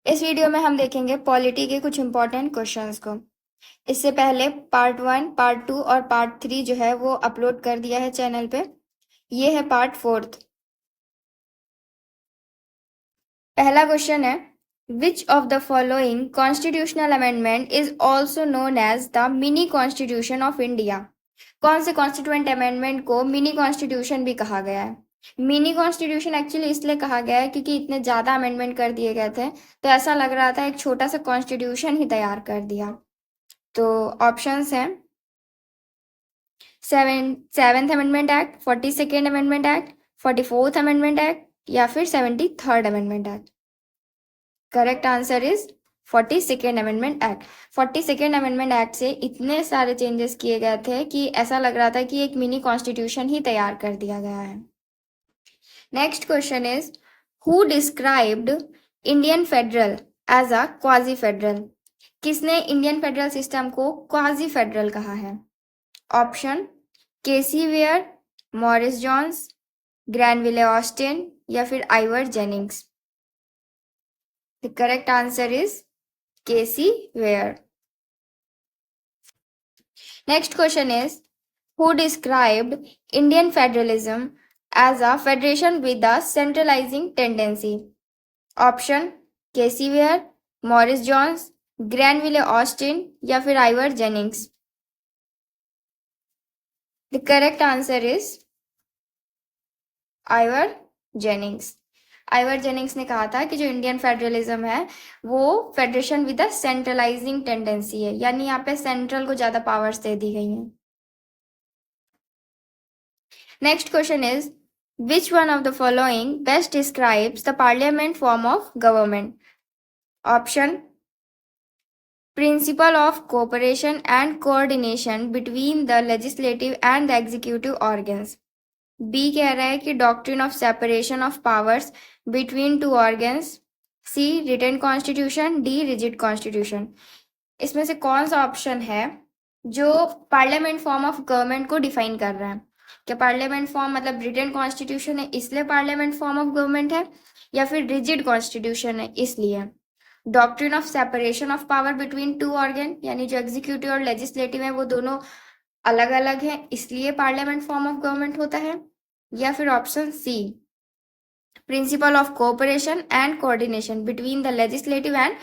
इस वीडियो में हम देखेंगे पॉलिटी के कुछ इंपॉर्टेंट क्वेश्चंस को। इससे पहले पार्ट 1, पार्ट 2 और पार्ट 3 जो है वो अपलोड कर दिया है चैनल पे। ये है पार्ट 4। पहला क्वेश्चन है, which of the following constitutional amendment is also known as the mini constitution of India. कौन से कॉन्स्टिट्यूएंट अमेंडमेंट को मिनी कॉन्स्टिट्यूशन भी कहा गया है? मिनी कॉन्स्टिट्यूशन एक्चुअली इसलिए कहा गया है क्योंकि इतने ज़्यादा अमेंडमेंट कर दिए गए थे, तो ऐसा लग रहा था एक छोटा सा कॉन्स्टिट्यूशन ही तैयार कर दिया। तो ऑप्शंस हैं seventh amendment act, 42nd amendment act, 44th amendment act या फिर 73rd amendment act. Correct answer is 42nd amendment act. 42nd amendment act से इतने सारे चेंजेस किए गए थे कि ऐसा लग रहा था कि एक मिनी कॉन्स्टिट्यूशन ही तैयार कर दिया गया है। Next question is, who described Indian federal as a quasi federal. किसने इंडियन फेडरल सिस्टम को क्वाजी फेडरल कहा है? Option KC Wheare, Morris Jones, Granville Austin या फिर Ivor Jennings. The correct answer is KC Wheare. Next question is, who described Indian federalism as a federation with a centralising tendency. Option KC Wheare, Morris Jones, Granville Austin या फिर Ivor Jennings. The correct answer is Ivor Jennings. Ivor Jennings ने कहा था कि जो Indian federalism है वो federation with a centralising tendency है, यानी यहाँ पे सेंट्रल को ज्यादा पावर्स दे दी गई हैं। Next question is, which one of the following best describes the parliament form of government. Option principle of cooperation and coordination between the legislative and the executive organs. B कह रहा है कि doctrine of separation of powers between two organs. C written constitution, D rigid constitution. इसमें से कौन सा option है जो पार्लियामेंट फॉर्म ऑफ गवर्नमेंट को डिफाइन कर रहा है? क्या पार्लियामेंट फॉर्म मतलब रिटन कॉन्स्टिट्यूशन है इसलिए पार्लियामेंट फॉर्म ऑफ गवर्नमेंट है, या फिर रिजिड कॉन्स्टिट्यूशन है इसलिए? Doctrine of separation of power between two organ, यानी जो एग्जीक्यूटिव और लेजिस्लेटिव है वो दोनों अलग अलग हैं इसलिए पार्लियामेंट फॉर्म ऑफ गवर्नमेंट होता है, या फिर option C principle of cooperation and coordination between the legislative and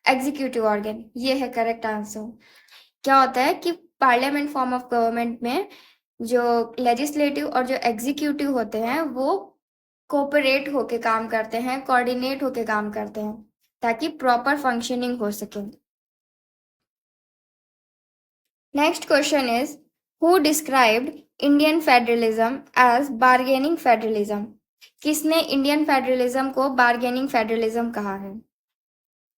executive organ. ये है करेक्ट आंसर। क्या होता है कि पार्लियामेंट फॉर्म ऑफ गवर्नमेंट में जो लेजिस्लेटिव और जो एग्जीक्यूटिव होते हैं वो कोऑपरेट होके काम करते हैं, कोऑर्डिनेट होके काम करते हैं ताकि प्रॉपर फंक्शनिंग हो सके। Next question is, who described Indian federalism as bargaining federalism. किसने इंडियन फेडरलिज्म को बार्गेनिंग फेडरलिज्म कहा है?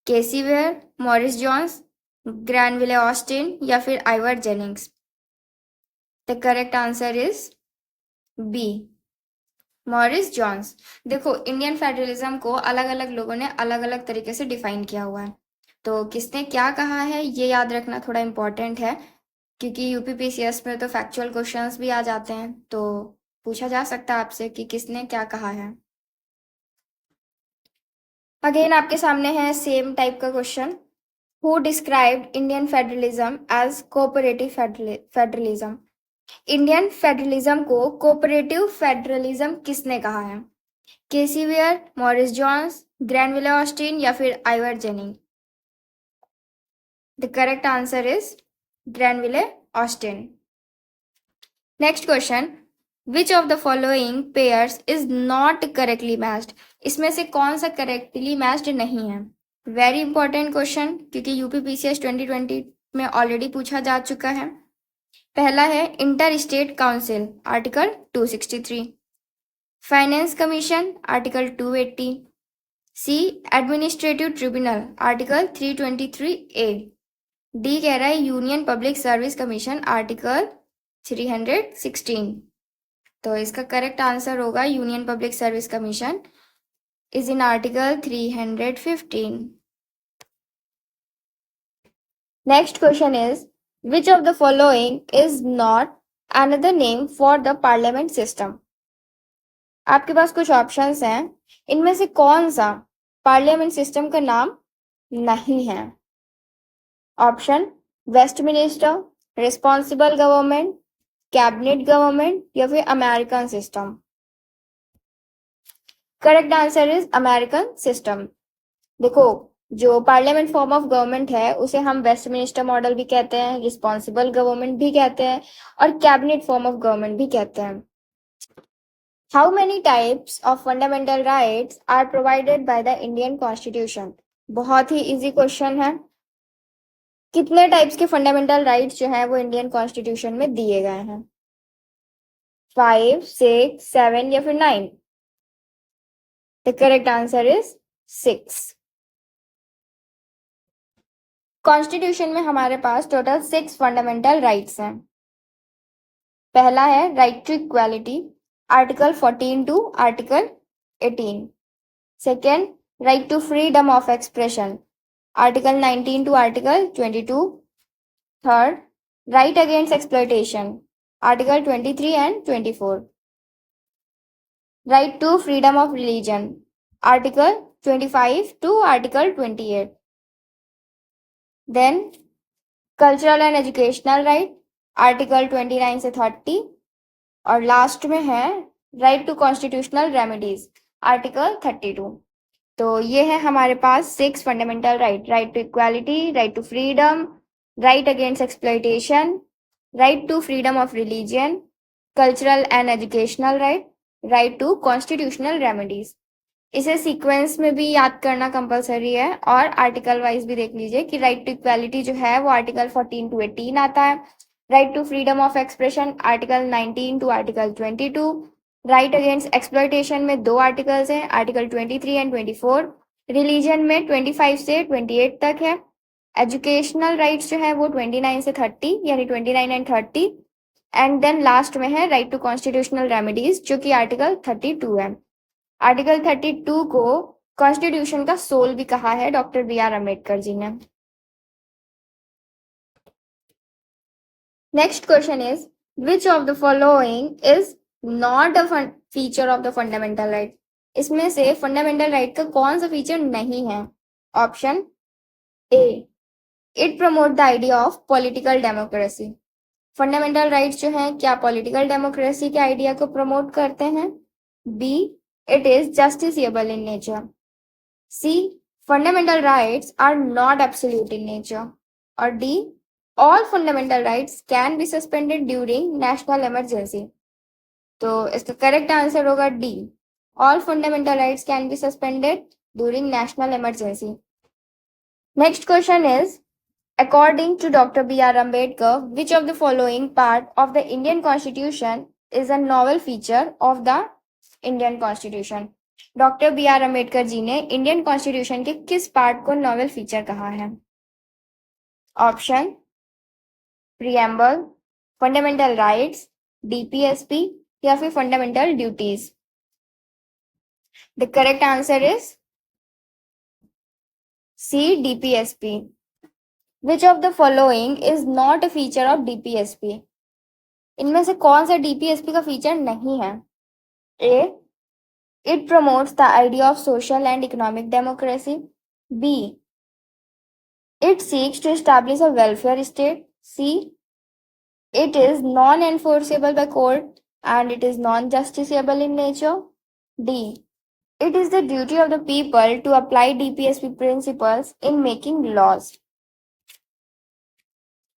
केसी Wheare, Morris Jones, Granville Austin या फिर Ivor Jennings. The correct answer is B Morris Jones. देखो, इंडियन फेडरलिज्म को अलग अलग लोगों ने अलग अलग तरीके से डिफाइन किया हुआ है, तो किसने क्या कहा है ये याद रखना थोड़ा इम्पोर्टेंट है, क्योंकि यूपीपीसीएस में तो फैक्चुअल क्वेश्चंस भी आ जाते हैं, तो पूछा जा सकता है आपसे कि किसने क्या कहा है। अगेन आपके सामने है सेम टाइप का question, who described Indian federalism as cooperative federalism. Indian federalism को कोऑपरेटिव फेडरलिज्म किसने कहा है? केसी Wheare, Morris Jones, Granville Austin या फिर Ivor Jenning. The correct answer is Granville Austin. Next question, which of the following pairs is not correctly matched. इसमें से कौन सा करेक्टली मैच्ड नहीं है? वेरी इंपॉर्टेंट क्वेश्चन, क्योंकि यूपीपीसीएस 2020 में ऑलरेडी पूछा जा चुका है। पहला है inter state council, article 263। Finance commission, article 280। C administrative tribunal, article 323A। D कह रहा है union public service commission, article 316। तो इसका करेक्ट आंसर होगा union public service commission is in article 315। Next question is, which of the following is not another name for the parliament system. आपके पास कुछ options हैं, इनमें से कौन सा पार्लियामेंट सिस्टम का नाम नहीं है। Option Westminster, responsible government, cabinet government या फिर American system. Correct answer is American system. देखो, जो पार्लियामेंट फॉर्म ऑफ गवर्नमेंट है उसे हम वेस्टमिनिस्टर मॉडल भी कहते हैं, रिस्पॉन्सिबल गवर्नमेंट भी कहते हैं और कैबिनेट फॉर्म ऑफ गवर्नमेंट भी कहते हैं। How many types of fundamental rights are provided by the Indian constitution? बहुत ही इजी क्वेश्चन है। कितने टाइप्स के फंडामेंटल राइट्स जो हैं वो इंडियन कॉन्स्टिट्यूशन में दिए गए हैं? 5, 6, 7 या फिर 9? The correct answer is 6। Constitution में हमारे पास टोटल 6 फंडामेंटल राइट्स हैं। पहला है right to equality, article 14 to article 18। Second, right to freedom of expression, article 19 to article 22। Third, right against exploitation, article 23 and 24। Right to freedom of religion, article 25 to article 28। Then cultural and educational right, article 29 से 30। और last में है right to constitutional remedies, article 32। तो ये है हमारे पास 6 fundamental right: right to equality, right to freedom, right against exploitation, right to freedom of religion, cultural and educational right, right to constitutional remedies. इसे सीक्वेंस में भी याद करना कंपलसरी है और आर्टिकल वाइज भी देख लीजिए कि राइट टू इक्वालिटी जो है वो आर्टिकल 14 टू 18 आता है, right to freedom of expression article 19 to article 22, right against exploitation में 2 आर्टिकल्स हैं, आर्टिकल 23 एंड 24, रिलीजन में 25 से 28 तक है, एजुकेशनल राइट्स जो है वो 29 से 30 यानी 29 एंड 30, एंड देन लास्ट में है राइट टू कॉन्स्टिट्यूशनल रेमेडीज जो कि आर्टिकल 32 है। आर्टिकल 32 को कॉन्स्टिट्यूशन का सोल भी कहा है doctor B R Ambedkar ji ने। Next question is which of the following is not a feature of the fundamental right? इसमें से फंडामेंटल राइट का कौन सा फीचर नहीं है? Option A, it promote the idea of political democracy. Fundamental rights जो हैं क्या पॉलिटिकल डेमोक्रेसी के आइडिया को प्रमोट करते हैं? B, it is justiciable in nature. C, fundamental rights are not absolute in nature. Or D, all fundamental rights can be suspended during national emergency. तो इसका correct answer होगा D, all fundamental rights can be suspended during national emergency. Next question is, according to Dr. B.R. Ambedkar, which of the following part of the Indian Constitution is a novel feature of the Indian constitution? Doctor B R Ambedkar ji ने Indian constitution के किस part को novel feature कहा है? Option preamble, fundamental rights, DPSP या फिर fundamental duties. The correct answer is C, DPSP. Which of the following is not a feature of DPSP? इनमें से कौन सा डीपीएसपी का फीचर नहीं है? ए, it promotes the idea of social and economic democracy. B, it seeks to establish a welfare state. C, it is non-enforceable by court and it is non-justiciable in nature. D, it is the duty of the people to apply DPSP principles in making laws.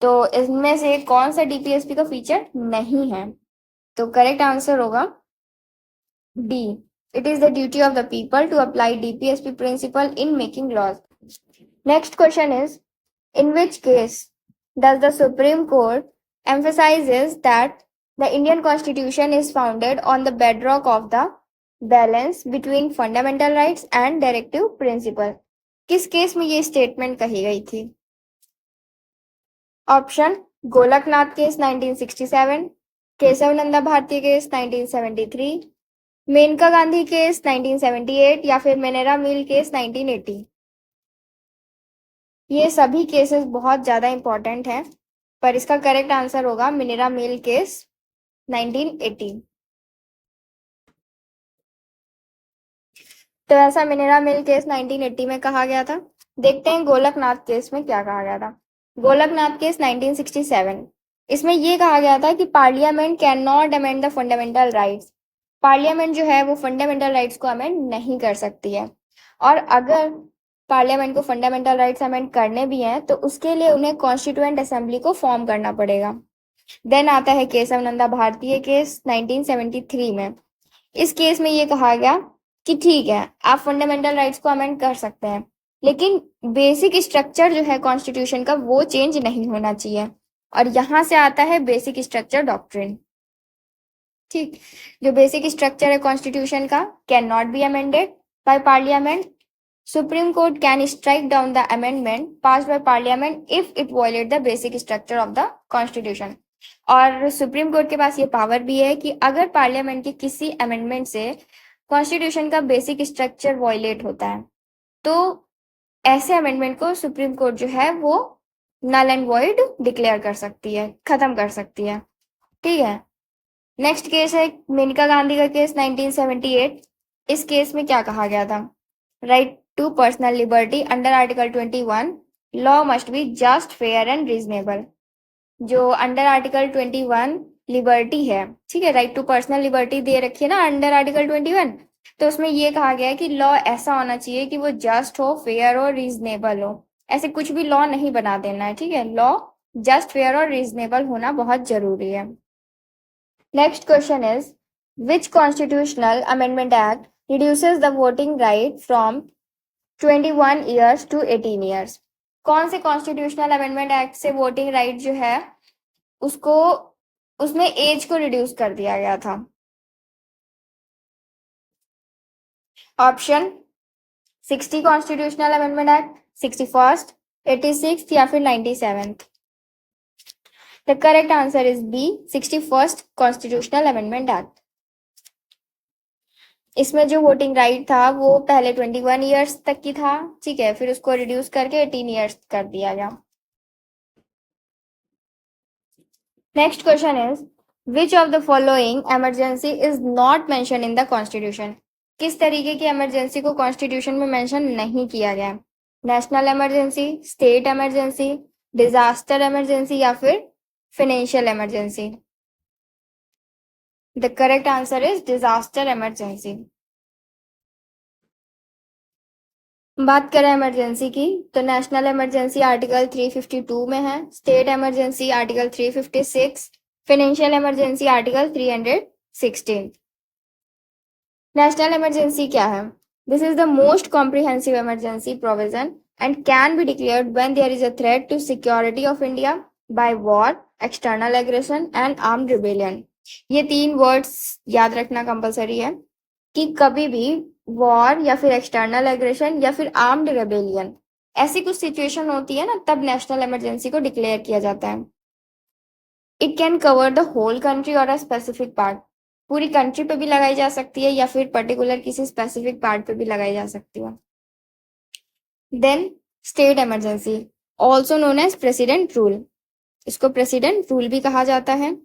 तो इसमें से कौन सा DPSP का feature नहीं है? तो correct answer होगा D, it is the duty of the people to apply DPSP principle in making laws. Next question is, in which case does the Supreme Court emphasizes that the Indian Constitution is founded on the bedrock of the balance between fundamental rights and directive principle? किस case में ये statement कही गई थी? Option Golaknath case 1967, Kesavananda Bharati case 1973, Maneka Gandhi case 1978 या फिर मिनेरा mill case 1980। ये सभी केसेस बहुत ज़्यादा इंपॉर्टेंट हैं, पर इसका करेक्ट आंसर होगा मिनेरा मिल केस 1980। तो ऐसा मिनेरा मिल केस 1980 में कहा गया था। देखते हैं गोलकनाथ केस में क्या कहा गया था। गोलकनाथ केस 1967, इसमें ये कहा गया था कि parliament can not amend the fundamental rights. Parliament जो है वो फंडामेंटल राइट्स को अमेंड नहीं कर सकती है, और अगर पार्लियामेंट को फंडामेंटल राइट्स अमेंड करने भी हैं तो उसके लिए उन्हें कॉन्स्टिट्यूएंट असेंबली को फॉर्म करना पड़ेगा। देन आता है केशव नंदा भारतीय केस 1973 में। इस केस में ये कहा गया कि ठीक है, आप फंडामेंटल राइट्स को अमेंड कर सकते हैं, लेकिन बेसिक स्ट्रक्चर जो है कॉन्स्टिट्यूशन का वो चेंज नहीं होना चाहिए। और यहां से आता है बेसिक स्ट्रक्चर डॉक्ट्रिन। ठीक, जो बेसिक स्ट्रक्चर है कॉन्स्टिट्यूशन का can not be amended by parliament. Supreme court can strike down the amendment pass by parliament if it violate the basic structure of the constitution. और supreme court के पास ये power भी है कि अगर parliament के किसी अमेंडमेंट से कॉन्स्टिट्यूशन का बेसिक स्ट्रक्चर वायलेट होता है तो ऐसे अमेंडमेंट को सुप्रीम कोर्ट जो है वो नल एंड वॉइड डिक्लेयर कर सकती है, खत्म कर सकती है। ठीक है, नेक्स्ट केस है मेनका गांधी का केस 1978। इस केस में क्या कहा गया था? Right to personal liberty under article 21, law must be just fair and reasonable. जो अंडर आर्टिकल 21 लिबर्टी है, ठीक है, राइट टू पर्सनल लिबर्टी दे रखी है ना अंडर आर्टिकल 21, तो उसमें ये कहा गया है कि लॉ ऐसा होना चाहिए कि वो जस्ट हो, फेयर हो, रीजनेबल हो। ऐसे कुछ भी लॉ नहीं बना देना है, ठीक है, लॉ जस्ट, फेयर और रीजनेबल होना बहुत जरूरी है। Next question is which constitutional amendment act reduces the voting right from 21 years to 18 years? कौन से कॉन्स्टिट्यूशनल अमेंडमेंट एक्ट से वोटिंग राइट जो है उसको, उसमें एज को रिड्यूस कर दिया गया था? Option 60 constitutional amendment act, 61st, 86th या फिर 97th। The correct answer is B, 61st constitutional amendment act. इसमें जो वोटिंग राइट था वो पहले 21 ईयर्स तक की था, ठीक है, फिर उसको रिड्यूस करके 18 ईयर्स कर दिया गया। Next question is which of the following emergency is not mention in the constitution? किस तरीके की इमरजेंसी को कॉन्स्टिट्यूशन में मेंशन नहीं किया गया? National emergency, state emergency, disaster emergency या फिर financial emergency? The correct answer is disaster emergency. बात करें इमरजेंसी की तो नेशनल इमरजेंसी आर्टिकल 352 में है, state emergency article 356, financial emergency article 316। National emergency क्या है? This is the most comprehensive emergency provision and can be declared when there is a threat to security of India by war, external aggression and armed rebellion. ये तीन words याद रखना compulsory है कि कभी भी वॉर या फिर एक्सटर्नल एग्रेशन या फिर आर्म्ड रेबेलियन, ऐसी कुछ सिचुएशन होती है ना, तब नेशनल इमरजेंसी को डिक्लेयर किया जाता है। It can cover the whole country or a specific part, पूरी कंट्री पे भी लगाई जा सकती है या फिर पर्टिकुलर किसी स्पेसिफिक पार्ट पे भी लगाई जा सकती है। Then state emergency also known as president rule, इसको प्रेसिडेंट रूल भी कहा जाता है।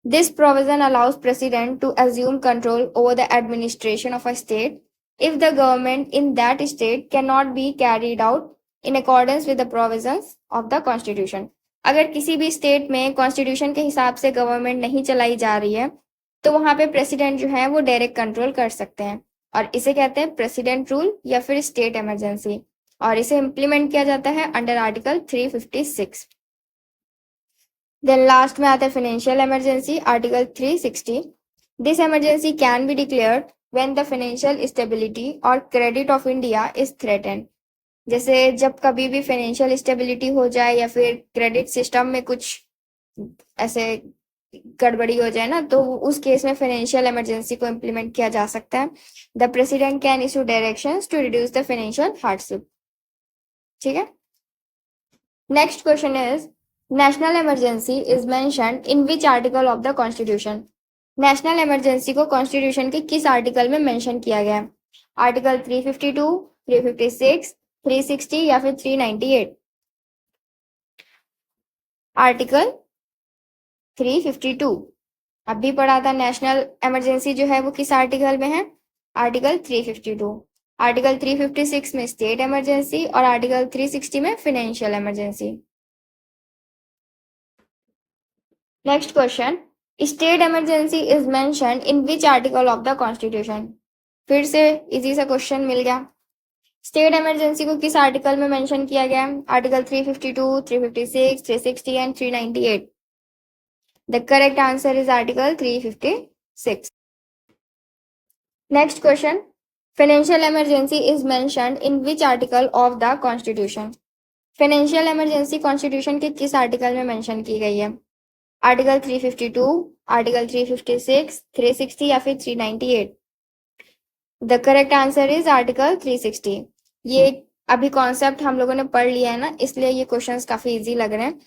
This provision allows president to assume control over the administration of a state if the government in that state cannot be carried out in accordance with the provisions of the constitution। अगर किसी भी state में constitution के हिसाब से government नहीं चलाई जा रही है तो वहां पे प्रेसिडेंट जो है वो डायरेक्ट कंट्रोल कर सकते हैं, और इसे कहते हैं प्रेसिडेंट रूल या फिर स्टेट इमरजेंसी, और इसे इम्प्लीमेंट किया जाता है अंडर आर्टिकल 356। देन लास्ट में आता है financial emergency article 360। This emergency can be declared when the financial stability और credit of India is threatened. जैसे जब कभी भी फाइनेंशियल स्टेबिलिटी हो जाए या फिर क्रेडिट सिस्टम में कुछ ऐसे गड़बड़ी हो जाए ना, तो उस केस में फाइनेंशियल इमरजेंसी को इम्प्लीमेंट किया जा सकता है। The president can issue directions to reduce the financial hardship. ठीक है, next question is national emergency is mentioned in which article of the constitution? नेशनल इमरजेंसी को कॉन्स्टिट्यूशन के किस आर्टिकल में मेंशन किया गया है? आर्टिकल 352, 356, 360 या फिर 398? आर्टिकल 352 अभी पढ़ा था। नेशनल इमरजेंसी जो है वो किस आर्टिकल में है? आर्टिकल 352। आर्टिकल 356 में स्टेट इमरजेंसी और आर्टिकल 360 में financial emergency. Next question, state emergency is mentioned in which article of the constitution. फिर से इजी सा क्वेश्चन मिल गया। स्टेट इमरजेंसी को किस आर्टिकल में मेंशन किया गया है? Article 352, 356, 360 and 398। The correct answer is article 356। Next question, financial emergency is mentioned in which article of the constitution. Financial emergency constitution के किस आर्टिकल में मेंशन की गई है? आर्टिकल 352, आर्टिकल 356, 360 या फिर 398। The correct answer is article 360। ये अभी कॉन्सेप्ट हम लोगों ने पढ़ लिया है ना, इसलिए ये क्वेश्चंस काफी इजी लग रहे हैं।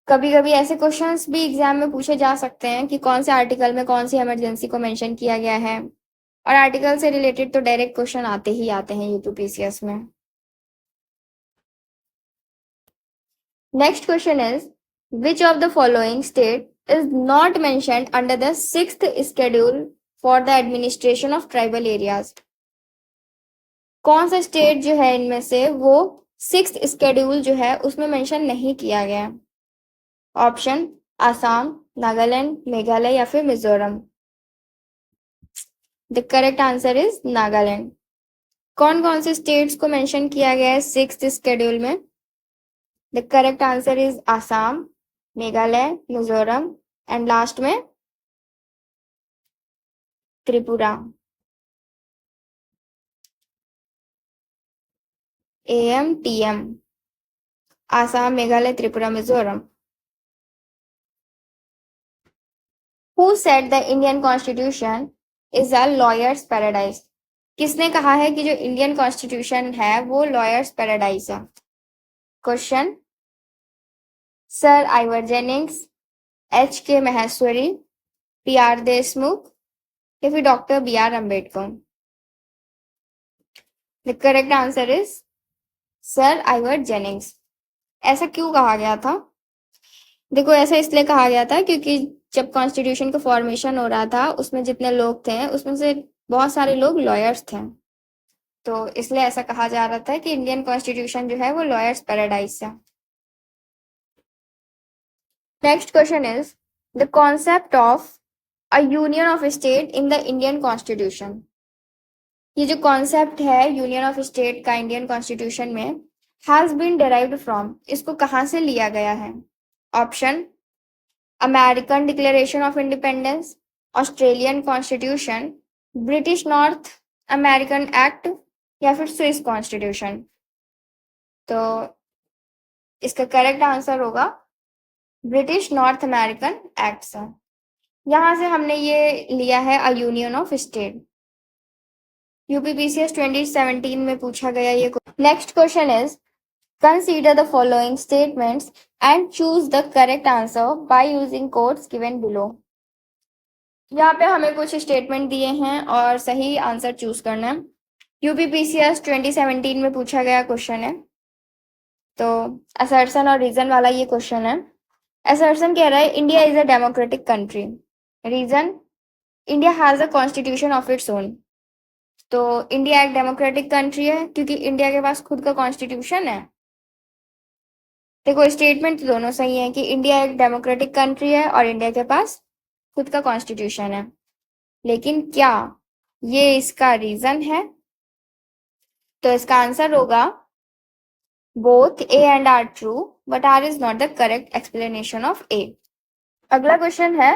कभी कभी ऐसे क्वेश्चंस भी एग्जाम में पूछे जा सकते हैं कि कौन से आर्टिकल में कौन सी इमरजेंसी को मेंशन किया गया है, और आर्टिकल से रिलेटेड तो डायरेक्ट क्वेश्चन आते ही आते हैं यूपीपीसीएस में। Next question is which of the following state is not mentioned under the 6th schedule for the administration of tribal areas. कौन सा स्टेट जो है इनमें से वो 6th शेड्यूल जो है उसमें मेंशन नहीं किया गया है? ऑप्शन आसाम, नागालैंड, मेघालय या फिर Mizoram. The correct answer is Nagaland. कौन कौन से स्टेट्स को मेंशन किया गया है 6th शेड्यूल में? The correct answer is Assam, Meghalaya, Mizoram and last में Tripura. AMTM, Assam, Meghalaya, Tripura, Mizoram. Who said the Indian Constitution is a lawyer's paradise? किसने कहा है कि जो इंडियन कॉन्स्टिट्यूशन है वो लॉयर्स पैराडाइज है? Question, sir Ivor Jennings, HK Maheshwari, PR Deshmukh या फिर doctor BR Ambedkar. The correct answer is sir Ivor Jennings. ऐसा क्यों कहा गया था? देखो, ऐसा इसलिए कहा गया था क्योंकि जब कॉन्स्टिट्यूशन का फॉर्मेशन हो रहा था उसमें जितने लोग थे उसमें से बहुत सारे लोग लॉयर्स थे, तो इसलिए ऐसा कहा जा रहा था कि इंडियन कॉन्स्टिट्यूशन जो है वो लॉयर्स पैराडाइज है। Next question is the concept of a union of state in the Indian constitution. ये जो कॉन्सेप्ट है यूनियन ऑफ स्टेट का इंडियन कॉन्स्टिट्यूशन में हैज बीन डिराइव्ड फ्रॉम, इसको कहाँ से लिया गया है? Option American declaration of independence, Australian constitution, British north American act या फिर स्विस कॉन्स्टिट्यूशन। तो इसका करेक्ट आंसर होगा ब्रिटिश नॉर्थ अमेरिकन एक्ट से। यहां से हमने ये लिया है a union of state. UPPCS 2017 में पूछा गया ये। Next question is consider the following statements and choose the correct answer by using codes given below. यहाँ पे हमें कुछ स्टेटमेंट दिए हैं और सही आंसर चूज करना है। यूपीपीसीएस 2017 में पूछा गया क्वेश्चन है, तो असर्शन और रीजन वाला ये क्वेश्चन है। असर्शन कह रहा है India is a democratic country. Reason, India has a constitution of its own. तो इंडिया एक डेमोक्रेटिक कंट्री है क्योंकि इंडिया के पास खुद का कॉन्स्टिट्यूशन है। देखो, स्टेटमेंट दोनों सही है कि इंडिया एक डेमोक्रेटिक कंट्री है और इंडिया के पास खुद का कॉन्स्टिट्यूशन है, लेकिन क्या ये इसका रीजन है? तो इसका आंसर होगा both A and R true but R is not the correct explanation of A। अगला क्वेश्चन है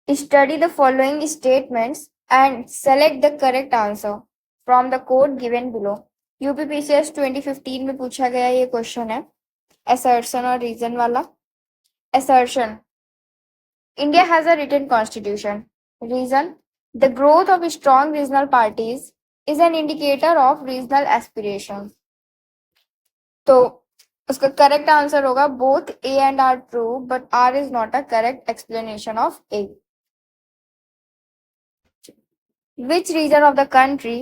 study the following statements and select the correct answer from the code given below. UPPCS 2015 में पूछा गया ये question है, assertion और reason वाला। assertion, India has a written constitution. Reason, the growth of strong regional parties is an indicator of regional aspirations. तो उसका correct answer होगा both A and R true but R is not a correct explanation of A. Which region of the country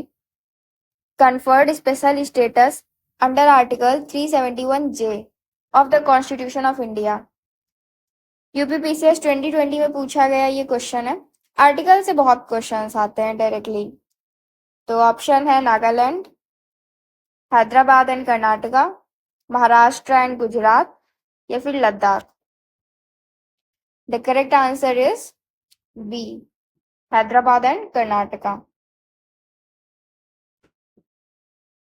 conferred special status under Article 371J of the Constitution of India? UPPCS 2020 में पूछा गया ये question है। Article से बहुत questions आते हैं directly, तो ऑप्शन है नागालैंड, हैदराबाद एंड कर्नाटका, महाराष्ट्र एंड गुजरात, या फिर Ladakh. The correct answer is B, Hyderabad and Karnataka.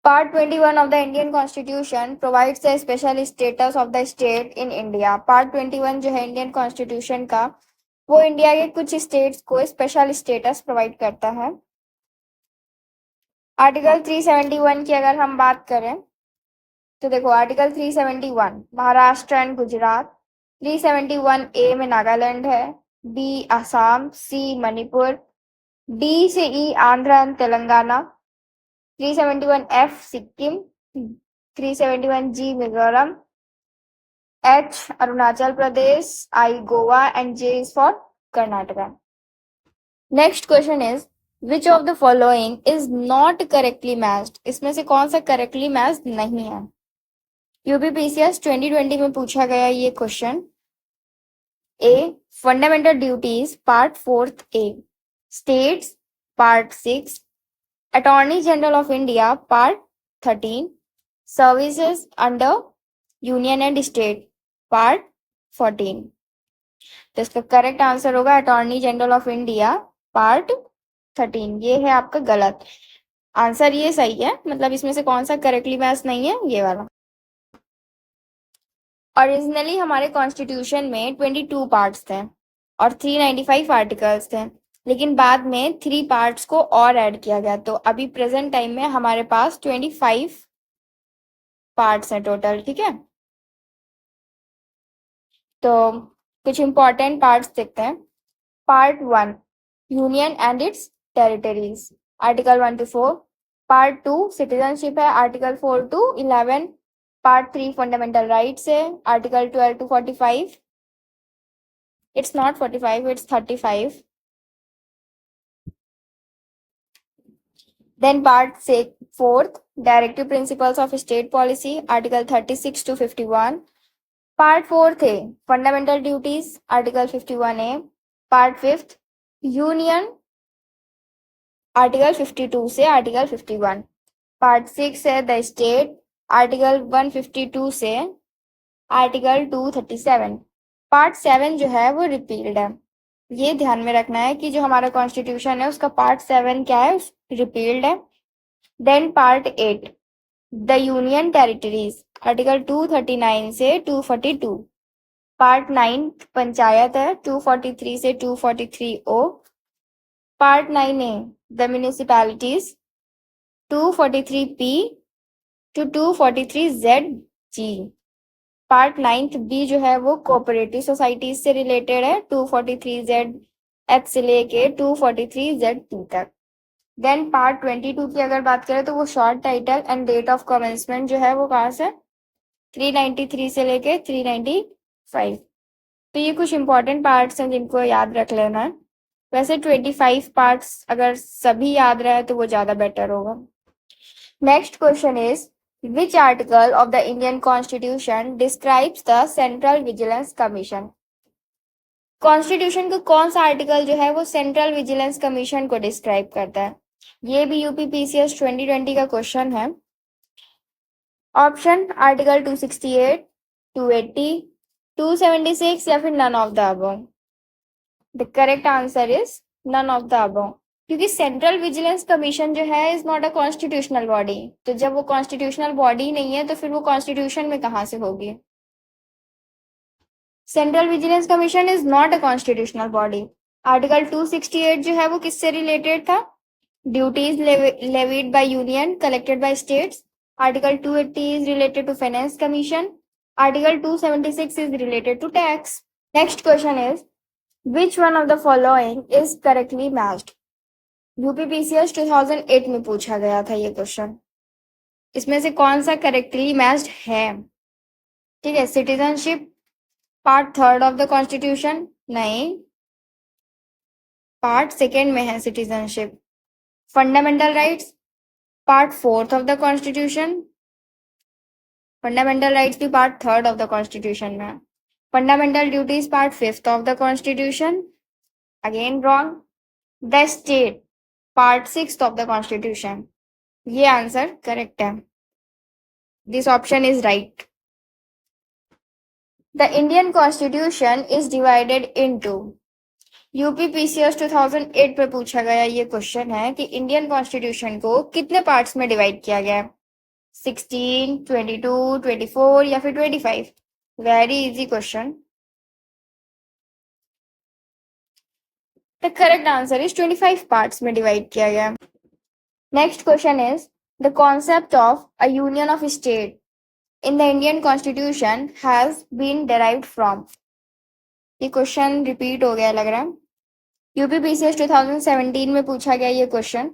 Part 21 of the Indian Constitution provides a special status of the state in India. Part 21 जो है इंडियन कॉन्स्टिट्यूशन का, वो इंडिया के कुछ स्टेट्स को स्पेशल स्टेटस प्रोवाइड करता है। आर्टिकल 371 की अगर हम बात करें तो देखो, article 371 Maharashtra and Gujarat, 371 A में नागालैंड है, B Assam, C Manipur, D से E Andhra and Telangana, 371 F Sikkim, 371 G Mizoram, H Arunachal Pradesh, I Goa and J is for Karnataka. Next question is which of the following is not correctly matched. इसमें से कौन सा करेक्टली मैच्ड नहीं है? यूपीपीसीएस 2020 में पूछा गया ये question. A fundamental duties part 4 A, states part 6, attorney general of India part 13, services under union and state part 14। तो इसका करेक्ट आंसर होगा attorney general of India part 13। ये है आपका गलत आंसर, ये सही है, मतलब इसमें से कौन सा करेक्टली मैच नहीं है, ये वाला। ओरिजिनली हमारे कॉन्स्टिट्यूशन में 22 पार्ट्स थे और 395 आर्टिकल्स थे, लेकिन बाद में 3 पार्ट्स को और ऐड किया गया, तो अभी प्रेजेंट टाइम में हमारे पास 25 पार्ट्स हैं टोटल। ठीक है, तो कुछ इंपॉर्टेंट पार्ट्स देखते हैं। Part 1 union and its territories, article 1 to 4। Part 2 citizenship है, article 4 to 11। Part 3 fundamental rights है, article 12 to 45। It's not 45, it's 35। Then part 4 directive principles of state policy, article 36 to 51। Part 4 थे fundamental duties, article 51A। Part 5 union, article 52 से article 51। Part 6 है the state, article 152 से article 237। Part 7 जो है वो repealed है। ये ध्यान में रखना है कि जो हमारा कॉन्स्टिट्यूशन है उसका पार्ट 7 क्या है, रिपील्ड है। Then part 8 the union territories, article 239 से 242। पार्ट 9 पंचायत है, 243 से 243O। Part 9A the municipalities, 243P to 243ZG। Part 9B जो है वो कोऑपरेटिव सोसाइटीज से रिलेटेड है, 243ZH से लेके 243Z2 तक। देन पार्ट 22 की अगर बात करें तो वो short title and date of commencement जो है वो कहाँ से, 393 से लेके 395। तो ये कुछ इंपॉर्टेंट पार्ट्स हैं जिनको याद रख लेना है। वैसे 25 पार्ट्स अगर सभी याद रहे तो वो ज़्यादा बेटर होगा। Next question is which article of the Indian constitution describes the central vigilance commission. Constitution का कौन सा आर्टिकल जो है वो सेंट्रल विजिलेंस कमीशन को डिस्क्राइब करता है? ये भी यूपीपीसीएस 2020 का क्वेश्चन है। ऑप्शन आर्टिकल 268, 280, 276 या फिर none of the above. The correct answer is none of the above, क्योंकि सेंट्रल विजिलेंस कमीशन जो है is not a constitutional body. तो जब वो कॉन्स्टिट्यूशनल बॉडी नहीं है तो फिर वो कॉन्स्टिट्यूशन में कहाँ से होगी? Central vigilance commission is not a constitutional body. Article 268 जो है वो किससे रिलेटेड था? Duties levied by union collected by states. Article 280 is related to finance commission. Article 276 is related to tax. Next question is which one of the following is correctly matched. UPPCS 2008 में पूछा गया था ये question. इसमें से कौन सा correctly matched है? ठीक है, citizenship part 3 of the constitution, नहीं, पार्ट 2 में है citizenship. Fundamental rights part 4 of the constitution, fundamental rights भी पार्ट 3 ऑफ द कॉन्स्टिट्यूशन में है। Fundamental duties part 5 of the constitution, again wrong. The state part 6 of the constitution. ये answer correct है। This option is right. The Indian constitution is divided into. UPPCS 2008 पे पूछा गया ये question है कि इंडियन कॉन्स्टिट्यूशन को कितने पार्ट्स में डिवाइड किया गया है। 16, 22, 24 या फिर 25। Very easy question. The correct answer is 25 parts में डिवाइड किया गया। Next question is the concept of a union of state in the Indian Constitution has been derived from। ये क्वेश्चन रिपीट हो गया लग रहा है। यूपीपीसीएस 2017 में पूछा गया ये क्वेश्चन।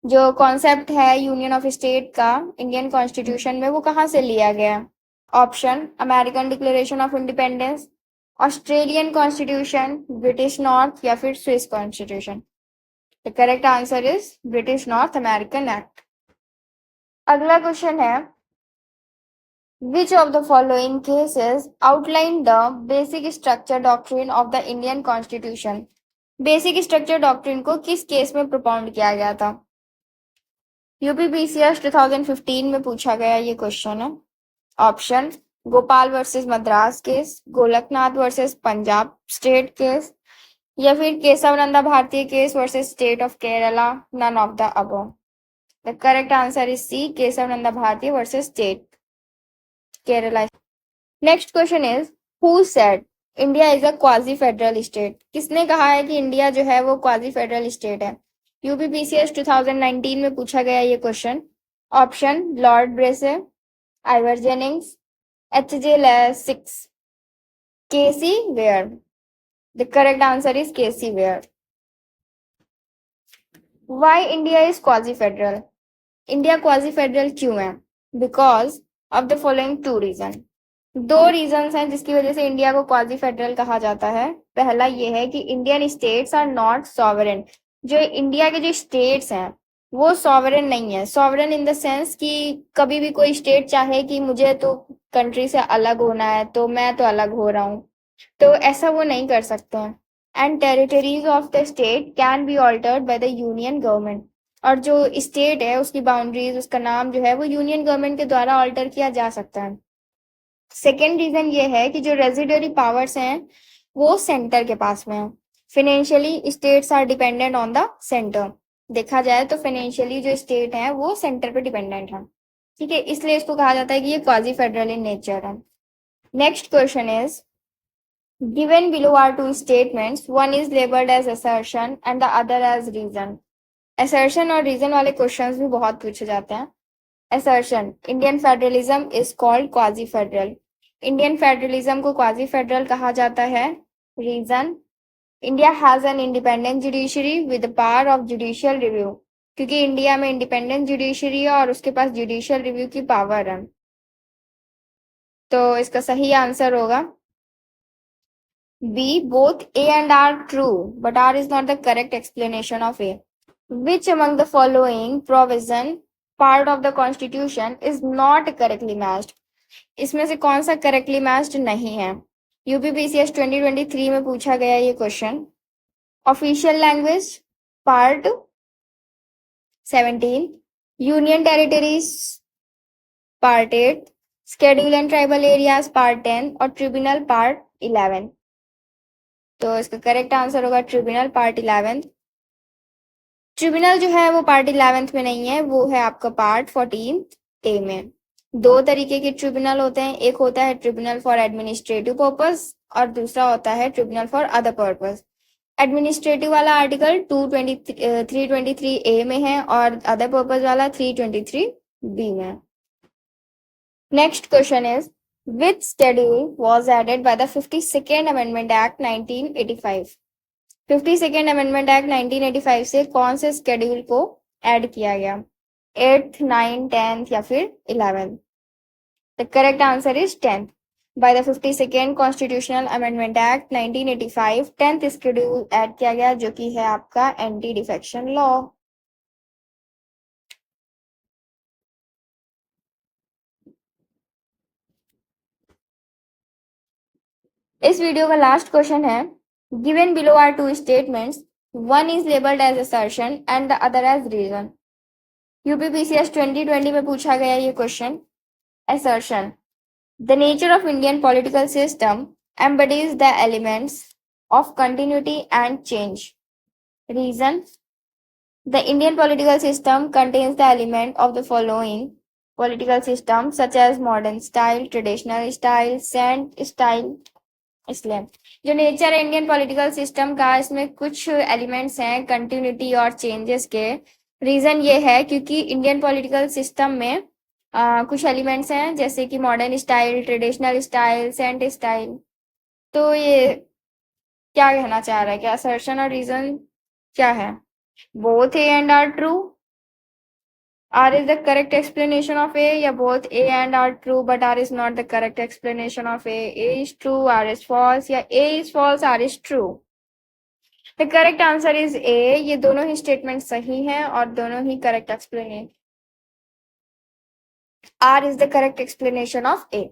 जो कॉन्सेप्ट है यूनियन ऑफ स्टेट का इंडियन कॉन्स्टिट्यूशन में, वो कहाँ से लिया गया? Option American declaration of independence, Australian constitution, British north या फिर Swiss constitution. The correct answer is British north American act. अगला क्वेश्चन है which of the following cases outline the basic structure doctrine of the Indian Constitution। Basic structure doctrine को किस case में प्रोपाउंड किया गया था? यूपीपीसीएस 2015 में पूछा गया ये क्वेश्चन है। Option Gopal versus Madras case, Golaknath versus Punjab state case या फिर Kesavananda Bharatiya case versus state of Kerala. None of the above. The correct answer is C, Kesavananda Bharati versus state Kerala. Next question is who said India is a quasi federal state. किसने कहा है कि India जो है वो quasi federal state है? यूपीपीसीएस 2019 में पूछा गया ये question. Option Lord ब्रेसे, Ivoire Jennings, HJ. Six, KC Wheare. The correct answer is KC Wheare. Why India is quasi federal? India quasi federal क्यों है? Because of the following two reason. दो reasons हैं जिसकी वजह से इंडिया को quasi federal कहा जाता है। पहला ये है कि Indian states are not sovereign. जो इंडिया के जो स्टेट्स हैं वो सॉवरेन नहीं है। सॉवरेन इन द सेंस कि कभी भी कोई स्टेट चाहे कि मुझे तो कंट्री से अलग होना है तो मैं तो अलग हो रहा हूँ, तो ऐसा वो नहीं कर सकते हैं। And territories of the state can be altered by the union government. और जो स्टेट है उसकी बाउंड्रीज, उसका नाम जो है वो यूनियन गवर्नमेंट के द्वारा ऑल्टर किया जा सकता है। सेकेंड रीजन ये है कि जो रेजिडरी पावर्स हैं वो सेंटर के पास में है। Financially states are dependent on the centre. देखा जाए तो फाइनेंशियली जो स्टेट है वो सेंटर पे डिपेंडेंट है। ठीक है, इसलिए इसको कहा जाता है कि ये क्वाजी फेडरल इन नेचर है। Next question is given below are two statements, one is labelled as assertion and the other as reason. Assertion और रीजन वाले क्वेश्चंस भी बहुत पूछे जाते हैं। Assertion Indian federalism is called quasi federal. Indian federalism को quasi federal कहा जाता है। Reason India has an independent judiciary with power of judicial review. क्योंकि इंडिया में इंडिपेंडेंट जुडिशरी है और उसके पास जुडिशियल रिव्यू की पावर है। तो इसका सही आंसर होगा B, both A and R true but R is not the correct explanation of A. Which among the following provision part of the constitution is not correctly matched? इसमें से कौन सा करेक्टली मैच्ड नहीं है? UPPCS 2023 में पूछा गया ये question. Official language part 17, union territories part 8, schedule and tribal areas part 10 और ट्रिब्यूनल पार्ट 11। तो इसका करेक्ट आंसर होगा ट्रिब्यूनल पार्ट 11। ट्रिब्यूनल जो है वो पार्ट 11 में नहीं है, वो है आपका पार्ट 14 ए में। दो तरीके के ट्रिब्यूनल होते हैं, एक होता है ट्रिब्यूनल फॉर एडमिनिस्ट्रेटिव पर्पस और दूसरा होता है tribunal for other purpose. Administrative वाला आर्टिकल 323 ए में है और अदर पर्पस वाला 323 बी में है। Next question is which schedule was added by the 52nd amendment act 1985। 52nd amendment act 1985 से कौन से शेड्यूल को ऐड किया गया? 8th, 9th, 10th या फिर 11th? The correct answer is 10th। By the 52nd constitutional amendment act 1985 10th schedule add किया गया, जो कि है आपका एंटी डिफेक्शन लॉ। इस वीडियो का लास्ट क्वेश्चन है given below are two statements, One is labeled as assertion and the other as reason. UPPCS 2020 में पूछा गया ये question. Assertion. The nature of Indian political system embodies the elements of continuity and change. Reason. The Indian political system contains the element of the following political systems such as modern style, traditional style, saint style. इसलिए जो nature है Indian political system का, इसमें कुछ elements हैं continuity और changes के. Reason ये है क्योंकि इंडियन पॉलिटिकल सिस्टम में कुछ एलिमेंट्स हैं जैसे कि modern style, traditional style, saint style. तो ये क्या कहना चाह रहा है, क्या असर्शन और रीजन क्या है? Both A and R true. R is the correct explanation of A, या both A and are true but R is not the correct explanation of A. A is true, R is false, या A is false, R is true. The correct answer is A. ये दोनों ही statement सही हैं और दोनों ही correct explanation. R is the correct explanation of A.